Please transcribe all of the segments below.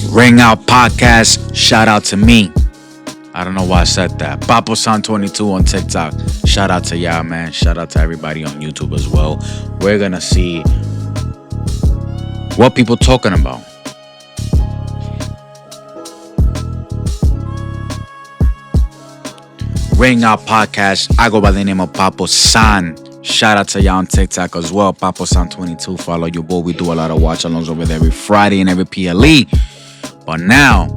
Ring Out Podcast. Shout out to me. I don't know why I said that. Paposan22 on TikTok. Shout out to y'all, man. Shout out to everybody on YouTube as well. We're going to see what people talking about. Ring Out Podcast. I go by the name of Papo San. Shout out to y'all on TikTok as well. Papo San 22. Follow your boy. We do a lot of watch alongs over there every Friday and every PLE. But now,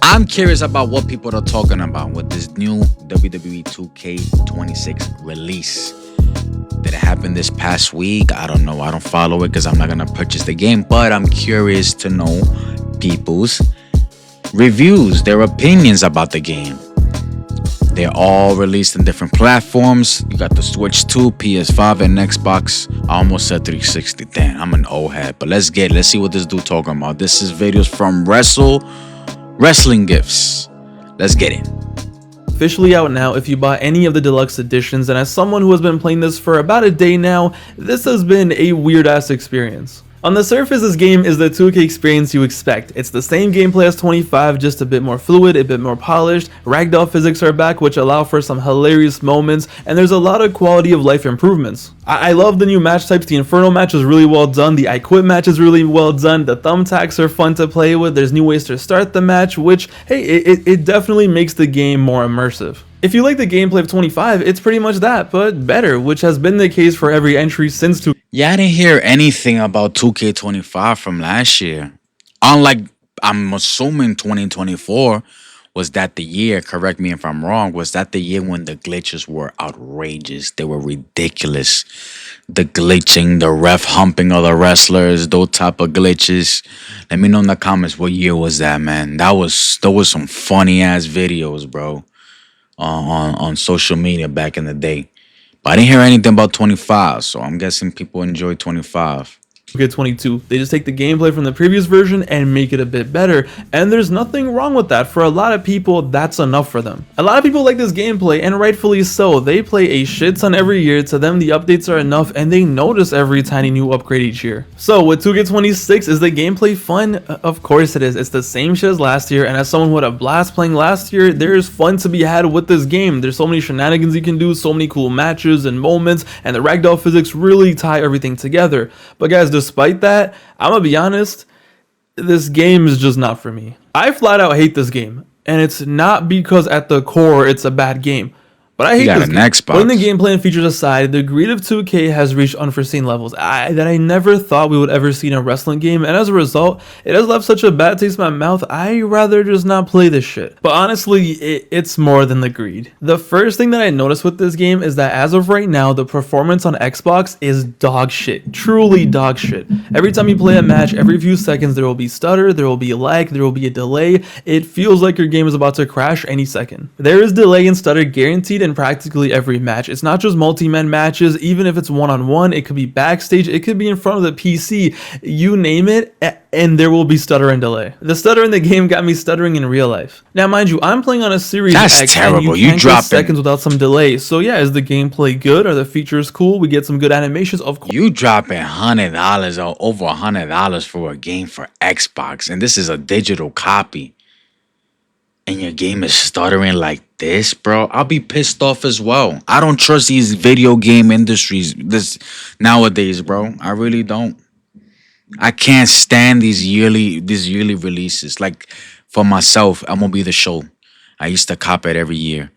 I'm curious about what people are talking about with this new WWE 2K26 release. Did it happen this past week? I don't know. I don't follow it because I'm not going to purchase the game. But I'm curious to know people's reviews, their opinions about the game. They're all released in different platforms. You got the Switch 2, PS5, and Xbox. I almost said 360. Damn, I'm an old head. But let's see what this dude talking about. This is videos from Wrestling Gifts. Let's get it. Officially out now if you bought any of the deluxe editions, and as someone who has been playing this for about a day now, this has been a weird ass experience. On the surface, this game is the 2K experience you expect. It's the same gameplay as 25, just a bit more fluid, a bit more polished. Ragdoll physics are back, which allow for some hilarious moments, and there's a lot of quality of life improvements. I love the new match types. The Inferno match is really well done. The I Quit match is really well done. The thumbtacks are fun to play with. There's new ways to start the match, which, hey, it definitely makes the game more immersive. If you like the gameplay of 25, it's pretty much that, but better, which has been the case for every entry since 2K. Yeah, I didn't hear anything about 2K25 from last year. Unlike, I'm assuming 2024 was that the year, correct me if I'm wrong, was that the year when the glitches were outrageous. They were ridiculous. The glitching, the ref humping other wrestlers, those type of glitches. Let me know in the comments what year was that, man. Those was some funny ass videos, bro. On social media back in the day. But I didn't hear anything about 25, so I'm guessing people enjoy 25. 22. They just take the gameplay from the previous version and make it a bit better, and there's nothing wrong with that. For a lot of people, that's enough for them. A lot of people like this gameplay, and rightfully so. They play a shit ton every year. To them, the updates are enough, and they notice every tiny new upgrade each year. So with 2K26, is the gameplay fun? Of course it is. It's the same shit as last year, and as someone who had a blast playing last year, there's fun to be had with this game. There's so many shenanigans you can do, so many cool matches and moments, and the ragdoll physics really tie everything together. But guys, despite that, I'm gonna be honest, this game is just not for me. I flat out hate this game, and it's not because at the core it's a bad game. But I hate this game. Xbox. Putting the gameplay and features aside, the greed of 2K has reached unforeseen levels that I never thought we would ever see in a wrestling game, and as a result, it has left such a bad taste in my mouth. I'd rather just not play this shit. But honestly, it's more than the greed. The first thing that I noticed with this game is that as of right now, the performance on Xbox is dog shit. Truly dog shit. Every time you play a match, every few seconds, there will be stutter, there will be a lag, there will be a delay. It feels like your game is about to crash any second. There is delay and stutter guaranteed in practically every match. It's not just multi-man matches. Even if it's one-on-one, it could be backstage, it could be in front of the PC, you name it, and there will be stutter and delay. The stutter in the game got me stuttering in real life. Now mind you, I'm playing on a Series That's X, terrible. and you can't drop get seconds without some delay. So yeah, is the gameplay good? Are the features cool? We get some good animations, of course. You dropping $100 or over $100 for a game for Xbox, and this is a digital copy, and your game is stuttering like this, bro, I'll be pissed off as well. I don't trust these video game industries nowadays, bro. I really don't. I can't stand these yearly releases. Like for myself, I'm gonna be the show. I used to cop it every year.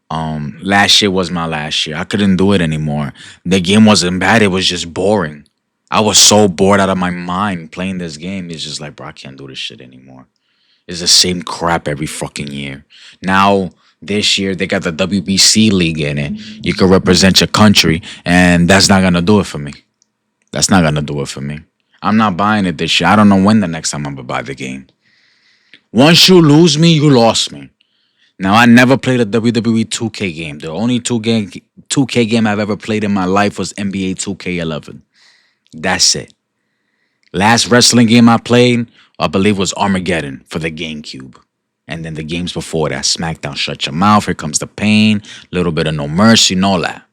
Last year was my last year. I couldn't do it anymore. The game wasn't bad, it was just boring. I was so bored out of my mind playing this game. It's just like, bro, I can't do this shit anymore. It's the same crap every fucking year. Now, this year, they got the WBC league in it. You can represent your country, and that's not going to do it for me. That's not going to do it for me. I'm not buying it this year. I don't know when the next time I'm going to buy the game. Once you lose me, you lost me. Now, I never played a WWE 2K game. The only 2K game I've ever played in my life was NBA 2K11. That's it. Last wrestling game I played, I believe, was Armageddon for the GameCube. And then the games before that, SmackDown, Shut Your Mouth, Here Comes the Pain, a little bit of No Mercy, and all that.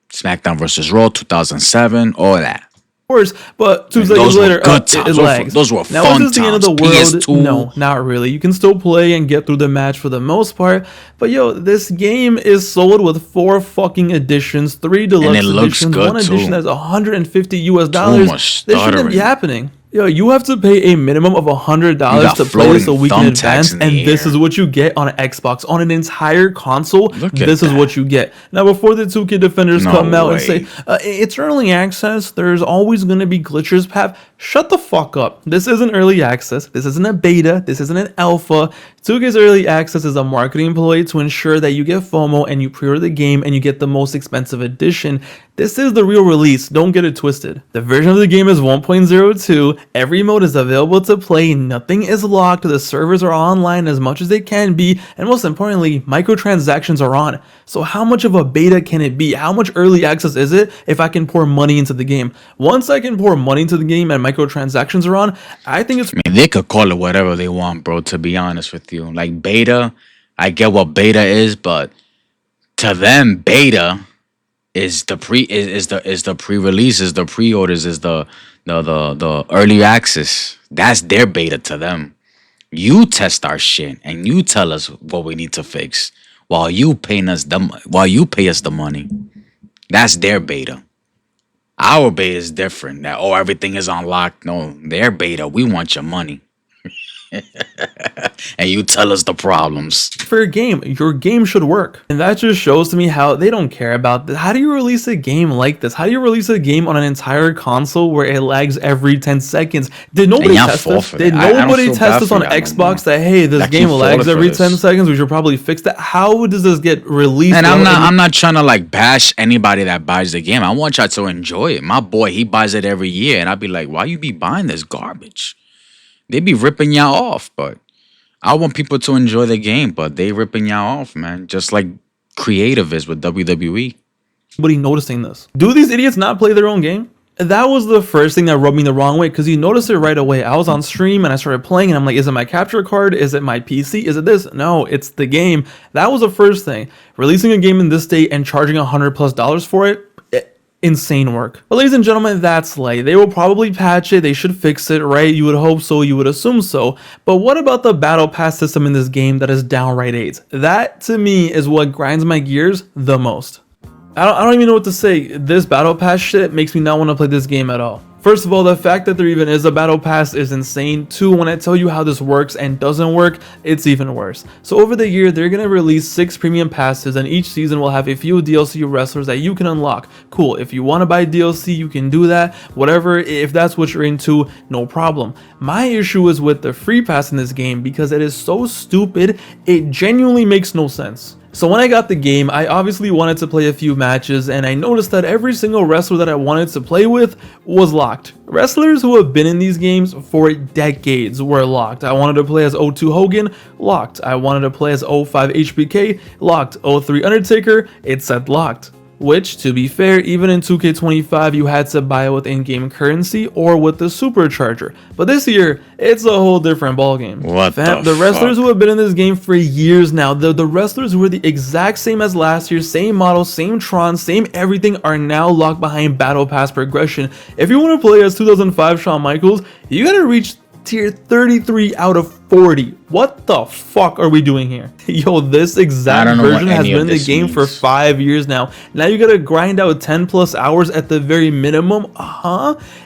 SmackDown vs. Raw, 2007, all that. course, but 2 seconds Those were later, good it times. lags. Those were Now, is fun this the end of times. the world? PS2, No, not really. You can still play and get through the match for the most part, but yo, this game is sold with 4 fucking editions, 3 deluxe and it looks editions, one good edition too. that's $150 Too US. much This shouldn't be stuttering. happening. Yo, you have to pay a minimum of You $100 got to play this floating a week in thumbtacks advance, in and the this is air. what you get on an Xbox. On an entire console, Look at this is what that. you get. Now, before the 2K defenders No come out and say, way. it's early access, there's always going to be glitches, Pap. Shut the fuck up. This isn't early access. This isn't a beta. This isn't an alpha. 2K's early access is a marketing ploy to ensure that you get FOMO and you pre-order the game and you get the most expensive edition. This is the real release. Don't get it twisted. The version of the game is 1.02. Every mode is available to play. Nothing is locked. The servers are online as much as they can be. And most importantly, microtransactions are on. So how much of a beta can it be? How much early access is it if I can pour money into the game? Once I can pour money into the game and microtransactions are on, I think it's I mean, they could call it whatever they want, bro. To be honest with you, like beta, I get what beta is, but to them, beta is the pre-release, is the pre-orders, is the early access. That's their beta to them. You test our shit and you tell us what we need to fix while you pay us the money. That's their beta. Our beta is different. That everything is unlocked. No, their beta, we want your money. And you tell us the problems. for your game. Your game should work. And that just shows to me how they don't care about this. How do you release a game like this? How do you release a game on an entire console where it lags every 10 seconds? Did nobody y'all test fall this? for Did that. I don't nobody feel test bad this for on y'all no more. Xbox that, hey, this Y'all game keep lags falling for every this. 10 seconds? We should probably fix that. How does this get released? And I'm without not I'm not trying to like bash anybody that buys the game. I want y'all to enjoy it. My boy, he buys it every year, and I'd be like, why you be buying this garbage? They be ripping y'all off, but I want people to enjoy the game, but they ripping y'all off, man. Just like creative is with WWE. anybody noticing this? Do these idiots not play their own game? That was the first thing that rubbed me the wrong way because you notice it right away. I was on stream and I started playing and I'm like, is it my capture card? Is it my PC? Is it this? No, it's the game. That was the first thing. Releasing a game in this state and charging $100+ for it, insane work. But ladies and gentlemen, that's late. They will probably patch it. They should fix it, right? You would hope so. You would assume so. But what about the battle pass system in this game that is downright AIDS? That to me is what grinds my gears the most. I don't even know what to say. This battle pass shit makes me not want to play this game at all. First of all, the fact that there even is a battle pass is insane. Two, when I tell you how this works and doesn't work, it's even worse. So over the year, they're going to release 6 premium passes and each season will have a few DLC wrestlers that you can unlock. Cool, if you want to buy DLC, you can do that. Whatever, if that's what you're into, no problem. My issue is with the free pass in this game because it is so stupid, it genuinely makes no sense. So when I got the game, I obviously wanted to play a few matches and I noticed that every single wrestler that I wanted to play with was locked. Wrestlers who have been in these games for decades were locked. I wanted to play as O2 Hogan, locked. I wanted to play as O5 HBK, locked. O3 Undertaker, it said locked. Which, to be fair, even in 2K25 you had to buy it with in-game currency or with the supercharger. But this year, it's a whole different ballgame. What The wrestlers who have been in this game for years now, the wrestlers who were the exact same as last year, same model, same Tron, same everything, are now locked behind Battle Pass progression. If you want to play as 2005 Shawn Michaels, you gotta reach tier 33 out of 40. What the fuck are we doing here? Yo, this exact version has been in the game for 5 years now. Now you gotta grind out 10+ hours at the very minimum.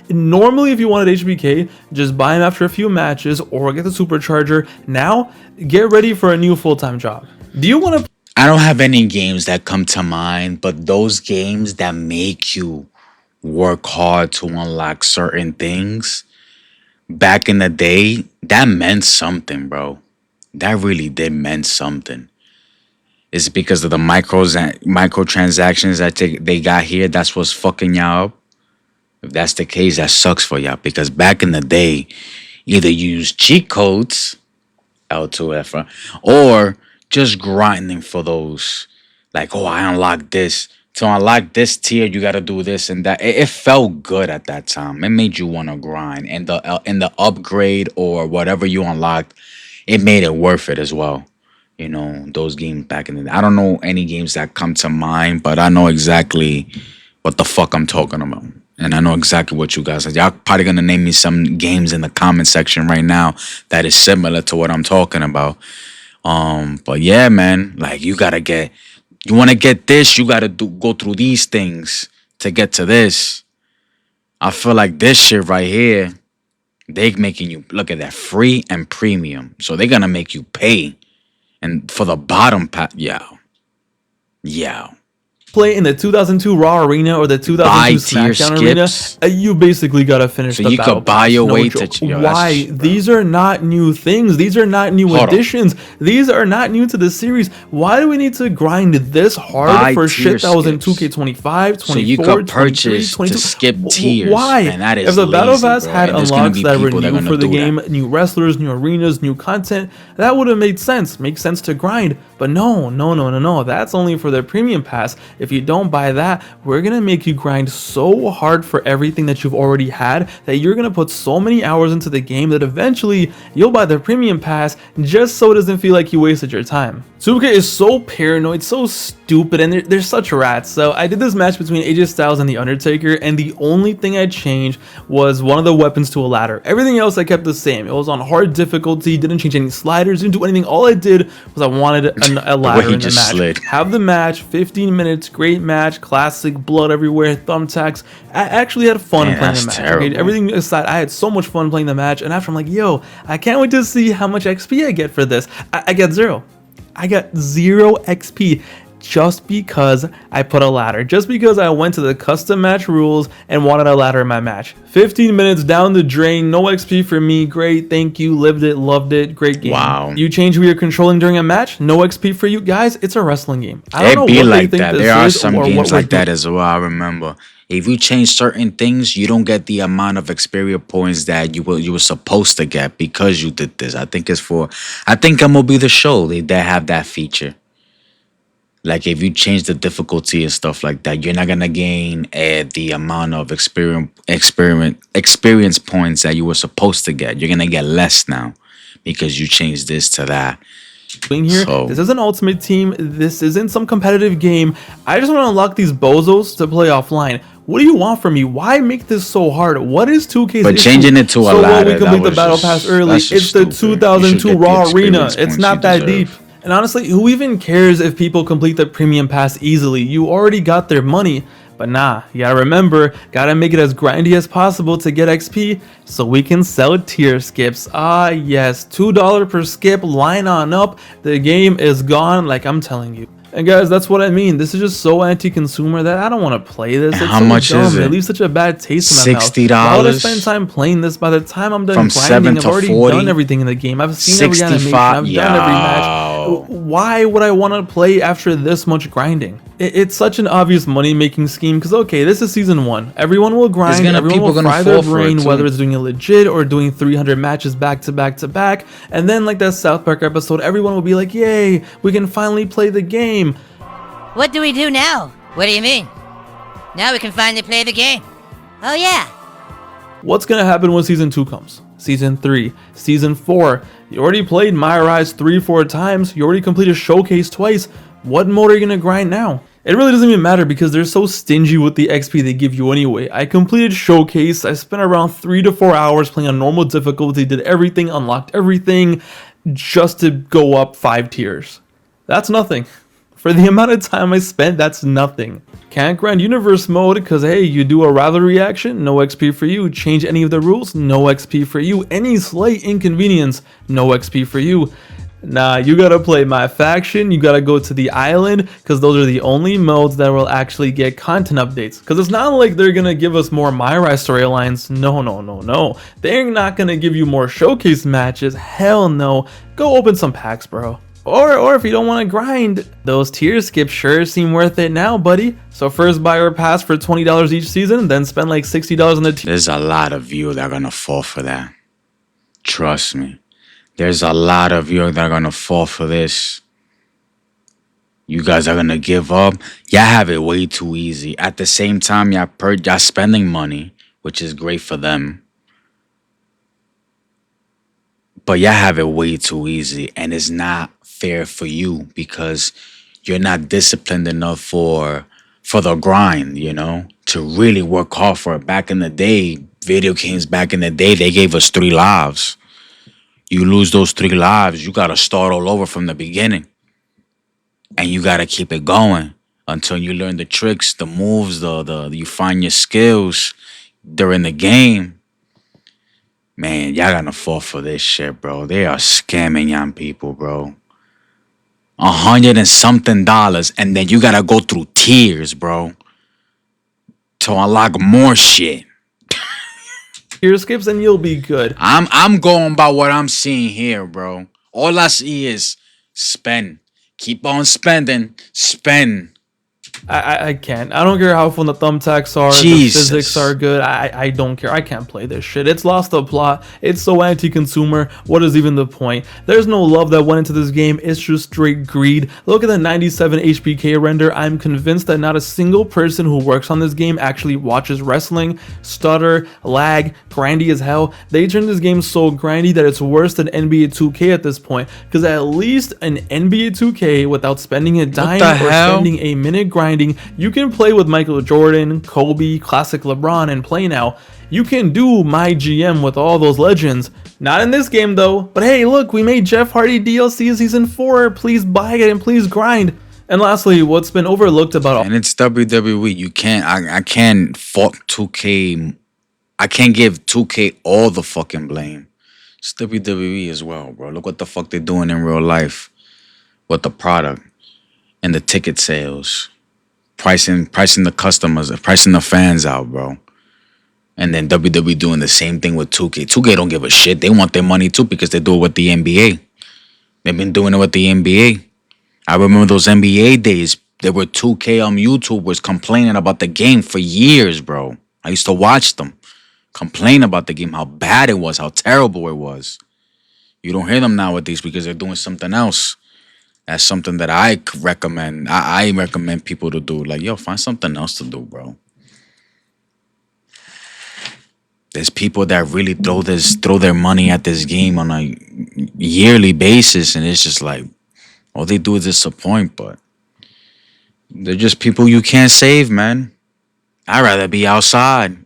Normally, if you wanted HBK, just buy him after a few matches or get the supercharger. Now, get ready for a new full-time job. Do you want to? I don't have any games that come to mind, but those games that make you work hard to unlock certain things, back in the day, that meant something, bro. That really did meant something. It's because of the microtransactions that they got here. That's what's fucking y'all up. If that's the case, that sucks for y'all. Because back in the day, either you use cheat codes, L2F, or just grinding for those. Like, oh, I unlocked this. To unlock this tier, you got to do this and that. It felt good at that time. It made you want to grind, and the upgrade or whatever you unlocked, it made it worth it as well. You know, those games back in the day. I don't know any games that come to mind, but I know exactly what the fuck I'm talking about. And I know exactly what you guys are. Y'all probably gonna name me some games in the comment section right now that is similar to what I'm talking about. But yeah, man, like you wanna get this, you gotta go through these things to get to this. I feel like this shit right here, they making you look at that free and premium. So they're gonna make you pay. And for the bottom pack, yeah. Play in the 2002 Raw Arena or the 2002 Buy tier SmackDown Arena, skips. you basically gotta finish So the you battle could buy pass. your No way joke. to Why? These are not new things. These are not new Hold on. additions. These are not new to the series. Why do we need to grind this hard Buy for tier shit that was in skips. 2K25, 24, So you could 23, purchase 22? to skip tiers. Why? And that is If the battle lazy, pass bro. had And there's gonna unlocks be that were people that are new gonna for the do game, that. new wrestlers, new arenas, new content, that would have made sense. Makes sense to grind. But no. That's only for the premium pass. If you don't buy that, we're gonna make you grind so hard for everything that you've already had that you're gonna put so many hours into the game that eventually you'll buy the premium pass just so it doesn't feel like you wasted your time. 2K is so paranoid, so stupid, and they're such rats. So I did this match between AJ Styles and The Undertaker, and the only thing I changed was one of the weapons to a ladder. Everything else I kept the same. It was on hard difficulty, didn't change any sliders, didn't do anything. All I did was I wanted a ladder he in the just match. slid. Have the match, 15 minutes, great match, classic, blood everywhere, thumbtacks. I actually had fun Man, playing that's the match. terrible. Okay, everything aside, I had so much fun playing the match, and after I'm like, yo, I can't wait to see how much XP I get for this. I get 0. I got 0 XP just because I put a ladder, just because I went to the custom match rules and wanted a ladder in my match. 15 minutes down the drain, no XP for me. Great, thank you, lived it, loved it, great game. Wow. You change who you're controlling during a match, no XP for you guys. It's a wrestling game. I It don't know be what like they think that. this There are is some or what games we're like that doing. as well. I remember. If you change certain things, you don't get the amount of experience points that you were supposed to get because you did this. I think MLB The Show they have that feature. Like if you change the difficulty and stuff like that, you're not gonna gain the amount of experience points that you were supposed to get. You're gonna get less now because you changed this to that. Here. So- This is an ultimate team. This isn't some competitive game. I just want to unlock these bozos to play offline. What do you want from me? Why make this so hard? What is 2K's But issue? changing it to a so ladder, we that complete the was battle just- pass early. that's It's just the stupid. You should 2002 get the Raw Arena. experience It's points not you that deserve. deep. And honestly, who even cares if people complete the premium pass easily? You already got their money. But nah, you gotta remember, gotta make it as grindy as possible to get XP so we can sell tier skips. Ah yes, $2 per skip, line on up, the game is gone like I'm telling you. And guys, that's what I mean. This is just so anti-consumer that I don't want to play this. And It's how so much dumb. is it? It leaves such a bad taste in my mouth. $60? Why would I spend time playing this? By the time I'm done From grinding, 7 I've to already 40? done everything in the game. I've seen every animation. 65? I've done every match. Yo. Why would I want to play after this much grinding? It's such an obvious money-making scheme because, okay, this is season 1. Everyone will grind, everyone people will gonna fry their fall for it, brain, too. whether it's doing it legit or doing 300 matches back to back to back. And then, like that South Park episode, everyone will be like, yay, we can finally play the game. What do we do now? What do you mean? Now we can finally play the game. Oh yeah. What's gonna happen when season 2 comes? Season 3, season 4. You already played My Rise 3-4 times. You already completed Showcase twice. What mode are you gonna grind now? It really doesn't even matter because they're so stingy with the XP they give you anyway. I completed Showcase. I spent around 3 to 4 hours playing on normal difficulty, did everything, unlocked everything, just to go up 5 tiers. That's nothing. For the amount of time I spent, that's nothing. Can't grind universe mode because, hey, you do a rivalry action, no XP for you. Change any of the rules, no XP for you. Any slight inconvenience, no XP for you. Nah, you gotta play my faction, you gotta go to the island, because those are the only modes that will actually get content updates. Because it's not like they're gonna give us more My Rise storylines, no. They're not gonna give you more showcase matches, hell no. Go open some packs, bro. Or if you don't want to grind, those tier skips sure seem worth it now, buddy. So first buy or pass for $20 each season, then spend like $60 on the tier. There's a lot of you that are gonna fall for that. Trust me. There's a lot of you that are gonna fall for this. You guys are gonna give up. Y'all have it way too easy. At the same time, y'all spending money, which is great for them. But y'all have it way too easy, and it's not fair for you because you're not disciplined enough for for the grind, to really work hard for it. Back in the day, video games back in the day, they gave us 3 lives. You lose those 3 lives, you gotta start all over from the beginning. And you gotta keep it going until you learn the tricks, the moves, the you find your skills during the game. Man, y'all gotta fall for this shit, bro. They are scamming young people, bro. 100 and something dollars, and then you gotta go through tears, bro, to unlock more shit. Tier skips and you'll be good. I'm going by what I'm seeing here, bro. All I see is spend. Keep on spending. Spend. I can't. I don't care how fun the thumbtacks are. Jesus. The physics are good. I don't care. I can't play this shit. It's lost the plot. It's so anti-consumer. What is even the point? There's no love that went into this game. It's just straight greed. Look at the 97 HPK render. I'm convinced that not a single person who works on this game actually watches wrestling. Stutter, lag, grindy as hell. They turned this game so grindy that it's worse than NBA 2K at this point. Because at least an NBA 2K, without spending a dime or spending a minute grinding, you can play with Michael Jordan, Kobe, classic LeBron, and play now. You can do my GM with all those legends. Not in this game though, but hey, look, we made Jeff Hardy DLC Season 4. Please buy it and please grind. And lastly, what's been overlooked about all— And it's WWE. You can't. I can't fault 2K. I can't give 2K all the fucking blame. It's WWE as well, bro. Look what the fuck they're doing in real life with the product and the ticket sales. Pricing the customers, pricing the fans out, bro. And then WWE doing the same thing with 2K. 2K don't give a shit. They want their money too because they do it with the NBA. They've been doing it with the NBA. I remember those NBA days. There were 2K YouTubers complaining about the game for years, bro. I used to watch them complain about the game, how bad it was, how terrible it was. You don't hear them nowadays because they're doing something else. That's something that I recommend. I recommend people to do. Like, yo, find something else to do, bro. There's people that really throw their money at this game on a yearly basis, and it's just like all they do is disappoint. But they're just people you can't save, man. I'd rather be outside.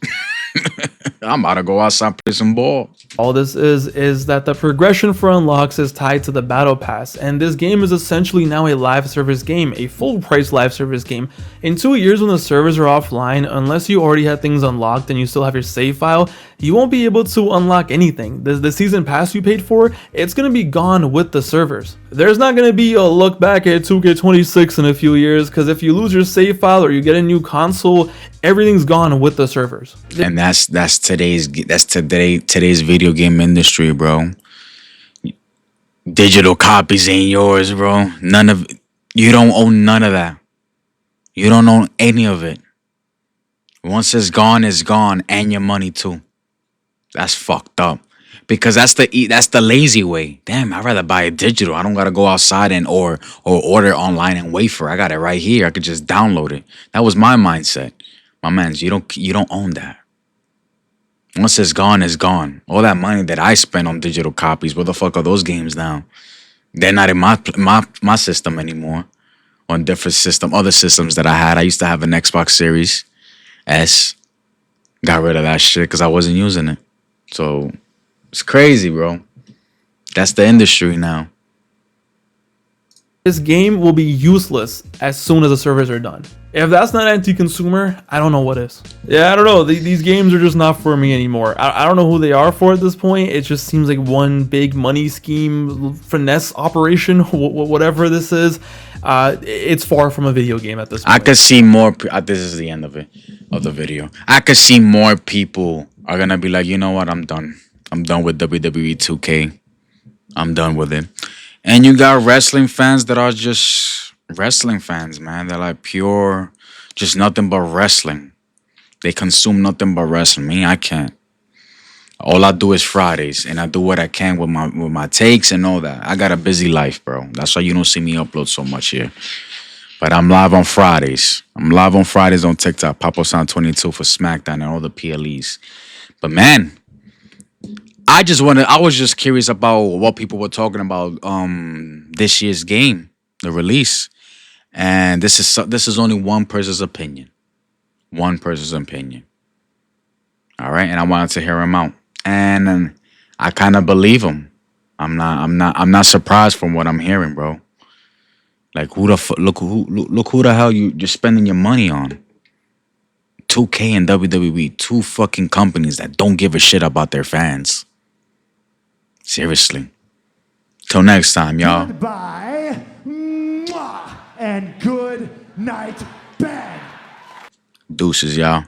I'm about to go outside and play some ball. All this is that the progression for unlocks is tied to the battle pass, and this game is essentially now a live service game, a full price live service game. In 2 years when the servers are offline, unless you already had things unlocked and you still have your save file, you won't be able to unlock anything. The season pass you paid for, it's going to be gone with the servers. There's not going to be a look back at 2K26 in a few years, because if you lose your save file or you get a new console, everything's gone with the servers. And that's today's video game industry, bro. Digital copies ain't yours, bro. You don't own none of that. You don't own any of it. Once it's gone, and your money too. That's fucked up. Because that's the lazy way. Damn, I'd rather buy it digital. I don't gotta go outside and or order online and wait for it. I got it right here. I could just download it. That was my mindset. My mans, you don't own that. Once it's gone, it's gone. All that money that I spent on digital copies, where the fuck are those games now? They're not in my system anymore. On different other systems that I had. I used to have an Xbox Series S. Got rid of that shit because I wasn't using it. So it's crazy, bro. That's the industry now. This game will be useless as soon as the servers are done. If that's not anti-consumer, I don't know what is. Yeah, I don't know. These games are just not for me anymore. I don't know who they are for at this point. It just seems like one big money scheme, finesse operation, whatever this is. It's far from a video game at this point. I could see more. This is the end of the video. I could see more people are gonna be like, you know what? I'm done. I'm done with WWE 2K. I'm done with it. And you got wrestling fans that are just wrestling fans, man. They're like pure, just nothing but wrestling. They consume nothing but wrestling. Me, I can't. All I do is Fridays, and I do what I can with my takes and all that. I got a busy life, bro. That's why you don't see me upload so much here. But I'm live on Fridays. I'm live on Fridays on TikTok. Papa Sound 22 for SmackDown and all the PLEs. But man, I was just curious about what people were talking about this year's game, the release. And this is only one person's opinion. One person's opinion. All right, and I wanted to hear him out, and I kind of believe him. I'm not surprised from what I'm hearing, bro. Like look who the hell you're spending your money on? 2K and WWE, two fucking companies that don't give a shit about their fans. Seriously. Till next time, y'all. Goodbye. Mwah, and good night, bang. Deuces, y'all.